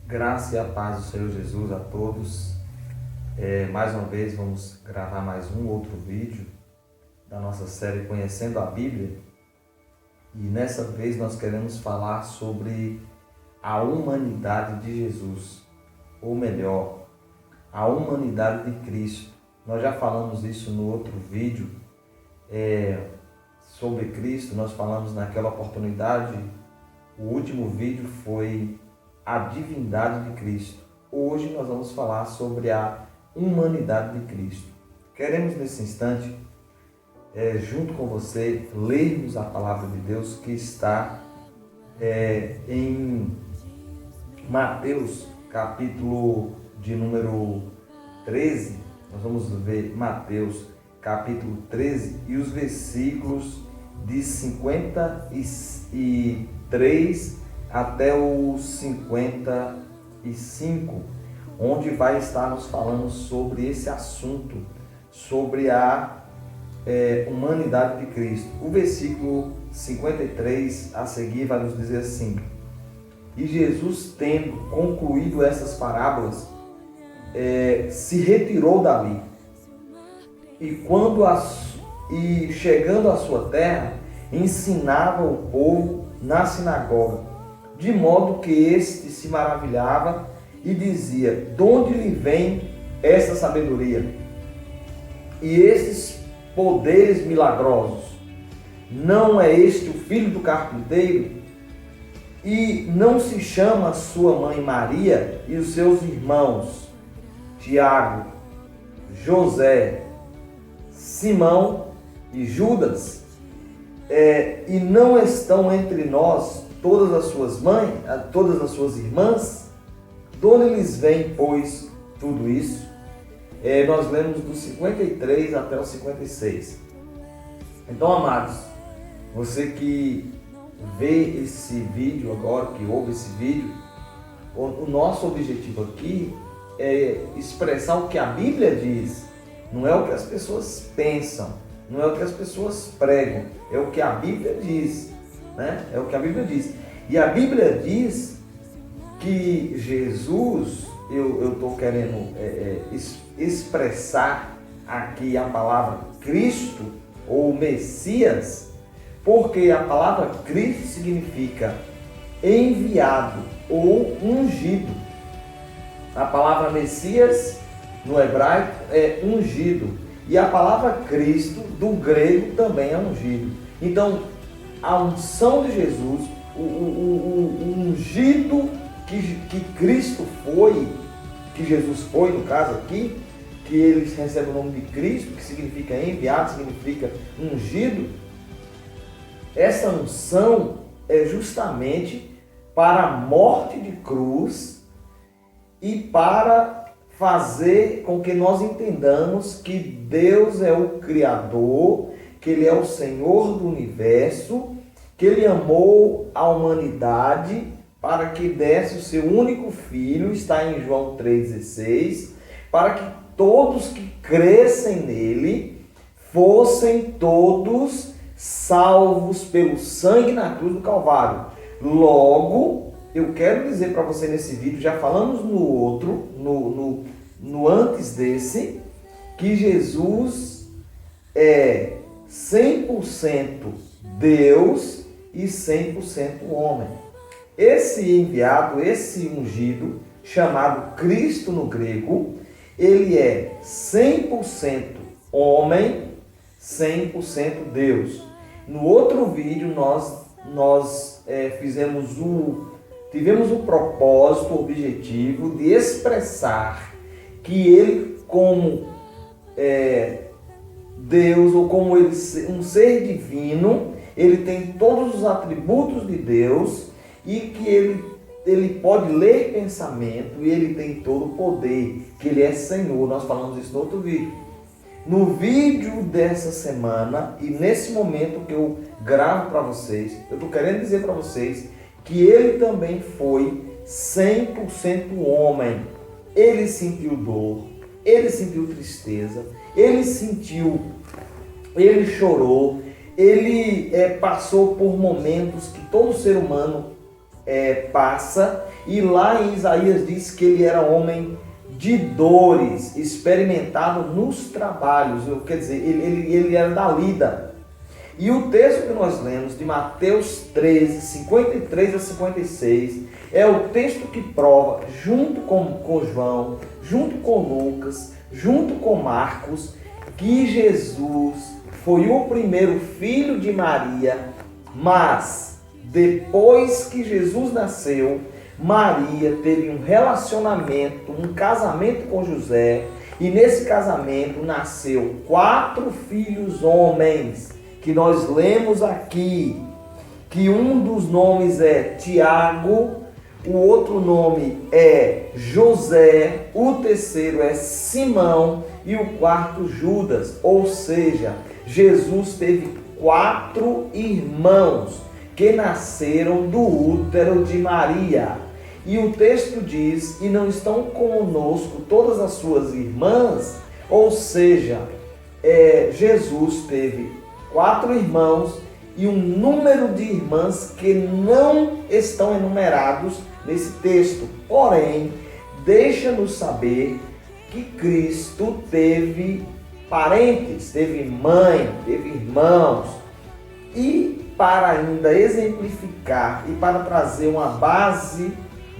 Graça e a paz do Senhor Jesus a todos. Mais uma vez vamos gravar mais um outro vídeo da nossa série Conhecendo a Bíblia. E nessa vez nós queremos falar sobre a humanidade de Jesus, ou melhor, a humanidade de Cristo. Nós já falamos isso no outro vídeo sobre Cristo, nós falamos naquela oportunidade. O último vídeo foi a divindade de Cristo. Hoje nós vamos falar sobre a humanidade de Cristo. Queremos nesse instante, junto com você, lermos a palavra de Deus que está em Mateus, capítulo de número 13. Nós vamos ver Mateus, capítulo 13, e os versículos de 53 até o 55, onde vai estar nos falando sobre esse assunto, sobre a humanidade de Cristo. O versículo 53 a seguir vai nos dizer assim: E Jesus, tendo concluído essas parábolas, se retirou dali, e chegando à sua terra, ensinava o povo na sinagoga, de modo que este se maravilhava e dizia: de onde lhe vem esta sabedoria e esses poderes milagrosos? Não é este o filho do carpinteiro? E não se chama sua mãe Maria e os seus irmãos Tiago, José, Simão e Judas? E não estão entre nós todas as suas mães, todas as suas irmãs? De onde lhes vem, pois, tudo isso? Nós lemos do 53 até o 56. Então, amados, você que vê esse vídeo agora, que ouve esse vídeo, o nosso objetivo aqui é expressar o que a Bíblia diz. Não é o que as pessoas pensam, não é o que as pessoas pregam, é o que a Bíblia diz, né? É o que a Bíblia diz. E a Bíblia diz que Jesus, eu estou querendo expressar aqui a palavra Cristo ou Messias, porque a palavra Cristo significa enviado ou ungido. A palavra Messias no hebraico é ungido, e a palavra Cristo do grego também é ungido. Então, a unção de Jesus, o ungido que Cristo foi, que Jesus foi, no caso aqui, que ele recebe o nome de Cristo, que significa enviado, significa ungido. Essa unção é justamente para a morte de cruz e para fazer com que nós entendamos que Deus é o Criador, que Ele é o Senhor do universo, que Ele amou a humanidade para que desse o seu único Filho, está em João 3,16, para que todos que crescem nele fossem todos salvos pelo sangue na cruz do Calvário. Logo, eu quero dizer para você nesse vídeo, já falamos no outro, no antes desse, que Jesus é 100% Deus e 100% homem. Esse enviado, esse ungido, chamado Cristo no grego, ele é 100% homem, 100% Deus. No outro vídeo nós tivemos o propósito, o objetivo de expressar que ele, como Deus, ou como ele, um ser divino, ele tem todos os atributos de Deus e que ele pode ler pensamento e ele tem todo o poder, que ele é Senhor. Nós falamos isso no outro vídeo. No vídeo dessa semana e nesse momento que eu gravo para vocês, eu estou querendo dizer para vocês que ele também foi 100% homem. Ele sentiu dor, ele sentiu tristeza, ele chorou, ele passou por momentos que todo ser humano passa, e lá em Isaías diz que ele era homem de dores, experimentado nos trabalhos, quer dizer, ele era da lida. E o texto que nós lemos de Mateus 13, 53 a 56, é o texto que prova, junto com João, junto com Lucas, junto com Marcos, que Jesus foi o primeiro filho de Maria, mas depois que Jesus nasceu, Maria teve um relacionamento, um casamento com José, e nesse casamento nasceu 4 filhos homens, que nós lemos aqui, que um dos nomes é Tiago, o outro nome é José, o terceiro é Simão e o quarto Judas. Ou seja, Jesus teve 4 irmãos que nasceram do útero de Maria. E o texto diz, e não estão conosco todas as suas irmãs, ou seja, Jesus teve 4 irmãos e um número de irmãs que não estão enumerados nesse texto. Porém, deixa-nos saber que Cristo teve parentes, teve mãe, teve irmãos. E para ainda exemplificar e para trazer uma base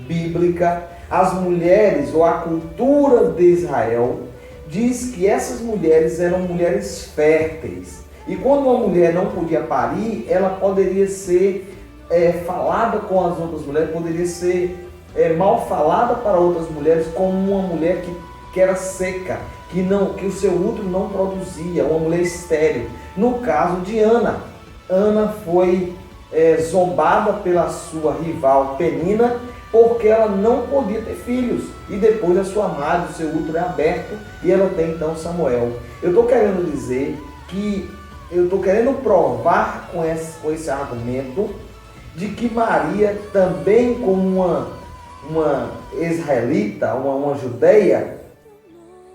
bíblica, as mulheres ou a cultura de Israel diz que essas mulheres eram mulheres férteis. E quando uma mulher não podia parir, ela poderia ser falada com as outras mulheres, poderia ser mal falada para outras mulheres como uma mulher que era seca, que o seu útero não produzia, uma mulher estéril. No caso de Ana, Ana foi zombada pela sua rival Penina, porque ela não podia ter filhos. E depois a sua madre, o seu útero é aberto e ela tem então Samuel. Eu estou querendo dizer que eu estou querendo provar com esse argumento de que Maria, também como uma israelita, uma judeia,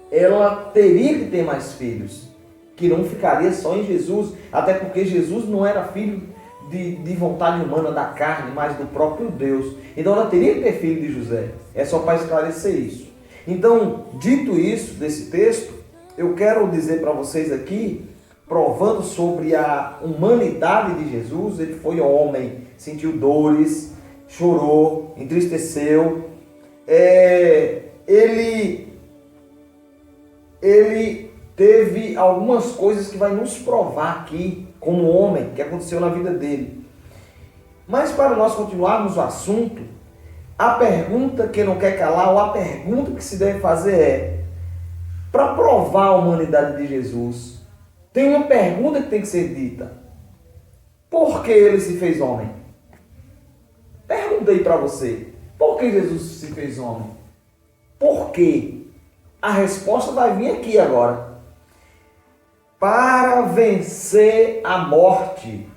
ela teria que ter mais filhos, que não ficaria só em Jesus, até porque Jesus não era filho de vontade humana da carne, mas do próprio Deus. Então ela teria que ter filho de José. É só para esclarecer isso. Então, dito isso desse texto, eu quero dizer para vocês aqui, provando sobre a humanidade de Jesus. Ele foi homem, sentiu dores, chorou, entristeceu. Ele teve algumas coisas que vai nos provar aqui, como homem, que aconteceu na vida dele. Mas para nós continuarmos o assunto, a pergunta que não quer calar, ou a pergunta que se deve fazer para provar a humanidade de Jesus, tem uma pergunta que tem que ser dita. Por que ele se fez homem? Perguntei para você. Por que Jesus se fez homem? Por quê? A resposta vai vir aqui agora. Para vencer a morte.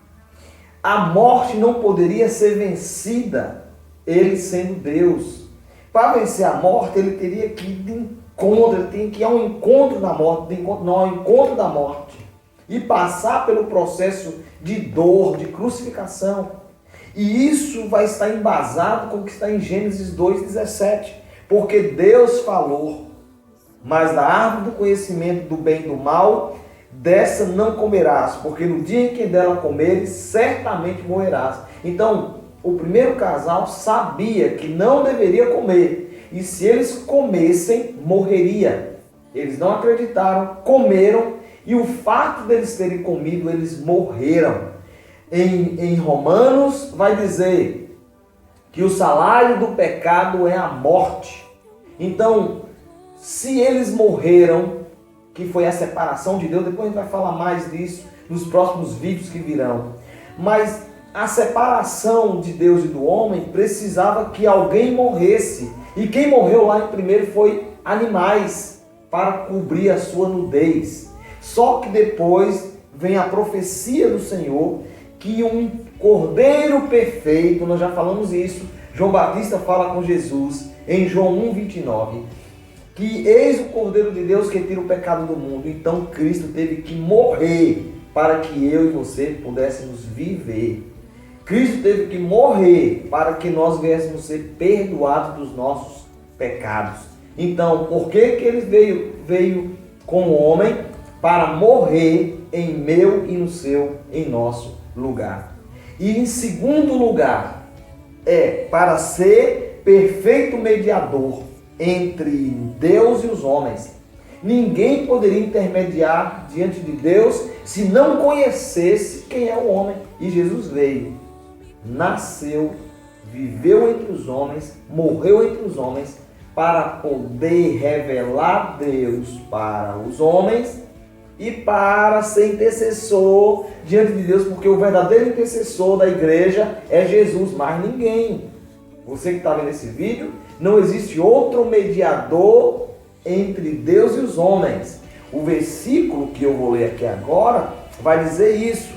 A morte não poderia ser vencida, ele sendo Deus. Para vencer a morte, ele teria que ir de encontro, ele tinha que ir ao encontro da morte, ao encontro da morte. E passar pelo processo de dor, de crucificação. E isso vai estar embasado com o que está em Gênesis 2,17. Porque Deus falou, mas da árvore do conhecimento do bem e do mal, dessa não comerás, porque no dia em que dela comeres, certamente morrerás. Então, o primeiro casal sabia que não deveria comer. E se eles comessem, morreria. Eles não acreditaram, comeram. E o fato deles terem comido, eles morreram. Em Romanos vai dizer que o salário do pecado é a morte. Então, se eles morreram, que foi a separação de Deus, depois a gente vai falar mais disso nos próximos vídeos que virão. Mas a separação de Deus e do homem precisava que alguém morresse. E quem morreu lá em primeiro foi animais, para cobrir a sua nudez. Só que depois vem a profecia do Senhor, que um cordeiro perfeito, nós já falamos isso, João Batista fala com Jesus em João 1,29, que eis o Cordeiro de Deus que tira o pecado do mundo. Então Cristo teve que morrer para que eu e você pudéssemos viver. Cristo teve que morrer para que nós viéssemos ser perdoados dos nossos pecados. Então, por que ele veio como homem? Para morrer em meu e no seu, em nosso lugar. E em segundo lugar, para ser perfeito mediador entre Deus e os homens. Ninguém poderia intermediar diante de Deus se não conhecesse quem é o homem. E Jesus veio, nasceu, viveu entre os homens, morreu entre os homens, para poder revelar Deus para os homens e para ser intercessor diante de Deus, porque o verdadeiro intercessor da igreja é Jesus, mais ninguém. Você que está vendo esse vídeo, não existe outro mediador entre Deus e os homens. O versículo que eu vou ler aqui agora vai dizer isso.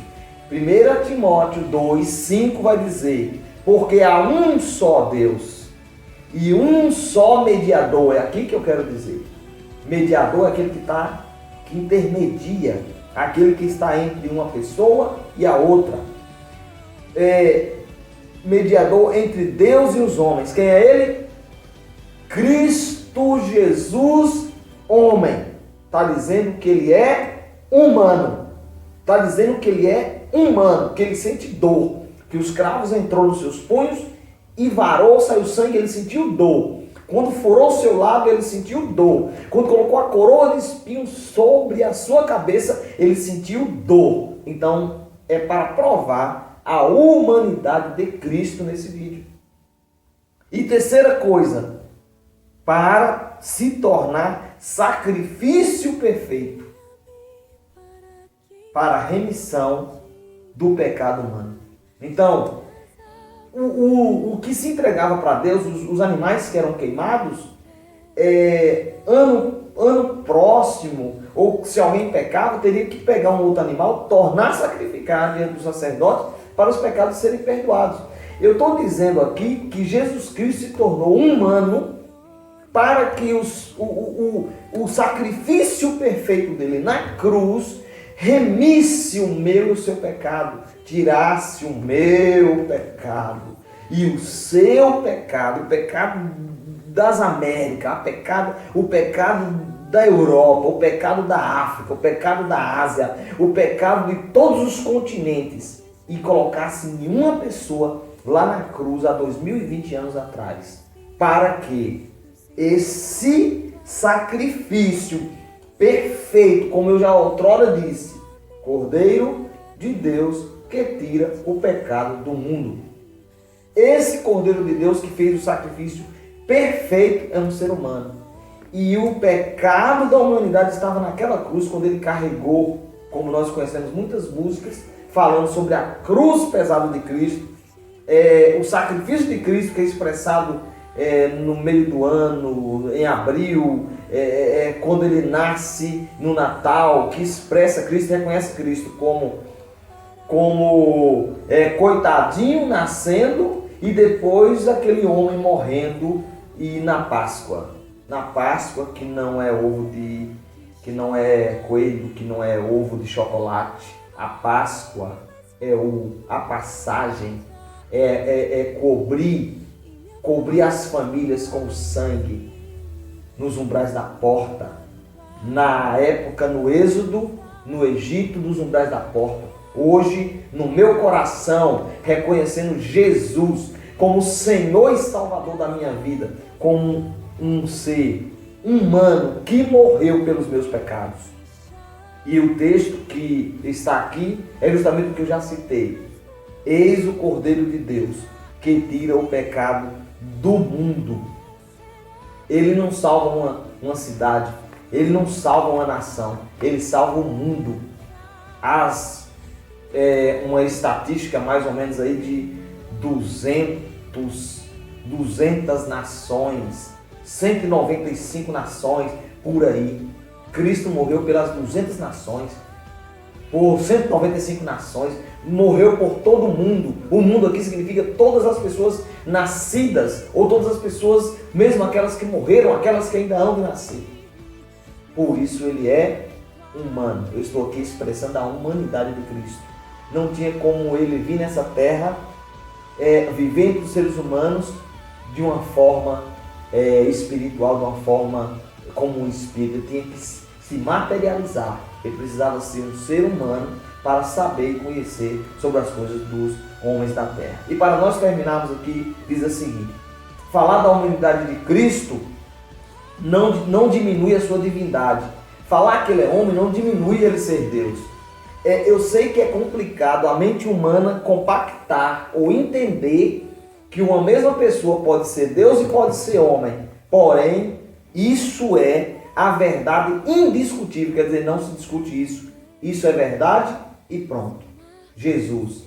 1 Timóteo 2:5 vai dizer: porque há um só Deus e um só mediador. É aqui que eu quero dizer. Mediador é aquele que intermedia, aquele que está entre uma pessoa e a outra. Mediador entre Deus e os homens. Quem é ele? Cristo Jesus, homem. Está dizendo que ele é humano. Está dizendo que ele é humano, que ele sente dor. Que os cravos entrou nos seus punhos e varou, saiu sangue, ele sentiu dor. Quando furou o seu lado, ele sentiu dor. Quando colocou a coroa de espinhos sobre a sua cabeça, ele sentiu dor. Então, é para provar a humanidade de Cristo nesse vídeo. E terceira coisa, para se tornar sacrifício perfeito para a remissão do pecado humano. Então, o que se entregava para Deus, os animais que eram queimados, ano próximo, ou se alguém pecava, teria que pegar um outro animal, tornar sacrificar diante dos sacerdotes para os pecados serem perdoados. Eu estou dizendo aqui que Jesus Cristo se tornou humano para que o sacrifício perfeito dele na cruz remisse o meu e o seu pecado, tirasse o meu pecado e o seu pecado, o pecado das Américas, o pecado da Europa, o pecado da África, o pecado da Ásia, o pecado de todos os continentes, e colocasse em uma pessoa lá na cruz há 2020 anos atrás, para que esse sacrifício perfeito, como eu já outrora disse, Cordeiro de Deus que tira o pecado do mundo. Esse Cordeiro de Deus que fez o sacrifício perfeito é um ser humano. E o pecado da humanidade estava naquela cruz quando ele carregou, como nós conhecemos muitas músicas, falando sobre a cruz pesada de Cristo, o sacrifício de Cristo que é expressado no meio do ano, em abril, quando ele nasce no Natal, que expressa Cristo, reconhece Cristo como coitadinho nascendo e depois aquele homem morrendo, e na Páscoa que não é que não é coelho, que não é ovo de chocolate, a Páscoa a passagem, cobrir as famílias com sangue nos umbrais da porta. Na época, no Êxodo, no Egito, nos umbrais da porta. Hoje, no meu coração, reconhecendo Jesus como Senhor e Salvador da minha vida, como um ser humano que morreu pelos meus pecados. E o texto que está aqui é justamente o que eu já citei. Eis o Cordeiro de Deus que tira o pecado do mundo. Ele não salva uma cidade, ele não salva uma nação, ele salva o mundo. Uma estatística mais ou menos aí de 200 nações, 195 nações por aí. Cristo morreu pelas 200 nações, por 195 nações, morreu por todo o mundo. O mundo aqui significa todas as pessoas nascidas, ou todas as pessoas, mesmo aquelas que morreram, aquelas que ainda hão de nascer. Por isso ele é humano. Eu estou aqui expressando a humanidade de Cristo. Não tinha como ele vir nessa terra viver entre os seres humanos de uma forma espiritual, de uma forma como um espírito. Ele tinha que se materializar. Ele precisava ser um ser humano para saber e conhecer sobre as coisas dos homens da terra. E para nós terminarmos aqui, diz o seguinte: falar da humanidade de Cristo não diminui a sua divindade. Falar que ele é homem não diminui ele ser Deus. Eu sei que é complicado a mente humana compactar ou entender que uma mesma pessoa pode ser Deus e pode ser homem. Porém, isso é a verdade indiscutível, quer dizer, não se discute isso. Isso é verdade e pronto. Jesus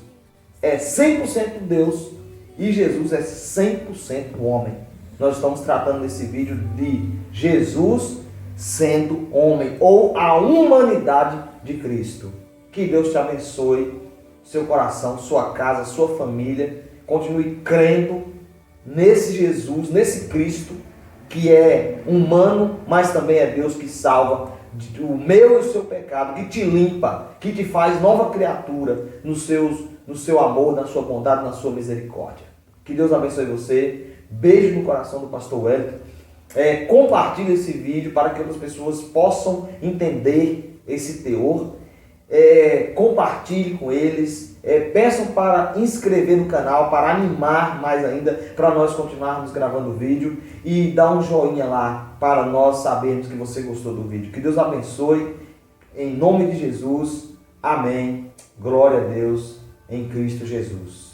é 100% Deus e Jesus é 100% homem. Nós estamos tratando nesse vídeo de Jesus sendo homem, ou a humanidade de Cristo. Que Deus te abençoe, seu coração, sua casa, sua família. Continue crendo nesse Jesus, nesse Cristo, que é humano, mas também é Deus que salva o meu e o seu pecado, que te limpa, que te faz nova criatura no seu amor, na sua bondade, na sua misericórdia. Que Deus abençoe você. Beijo no coração do pastor Wellington. Compartilhe esse vídeo para que outras pessoas possam entender esse teor. Compartilhe com eles. Peçam para inscrever no canal, para animar mais ainda, para nós continuarmos gravando o vídeo, e dar um joinha lá para nós sabermos que você gostou do vídeo. Que Deus abençoe, em nome de Jesus, amém, glória a Deus, em Cristo Jesus.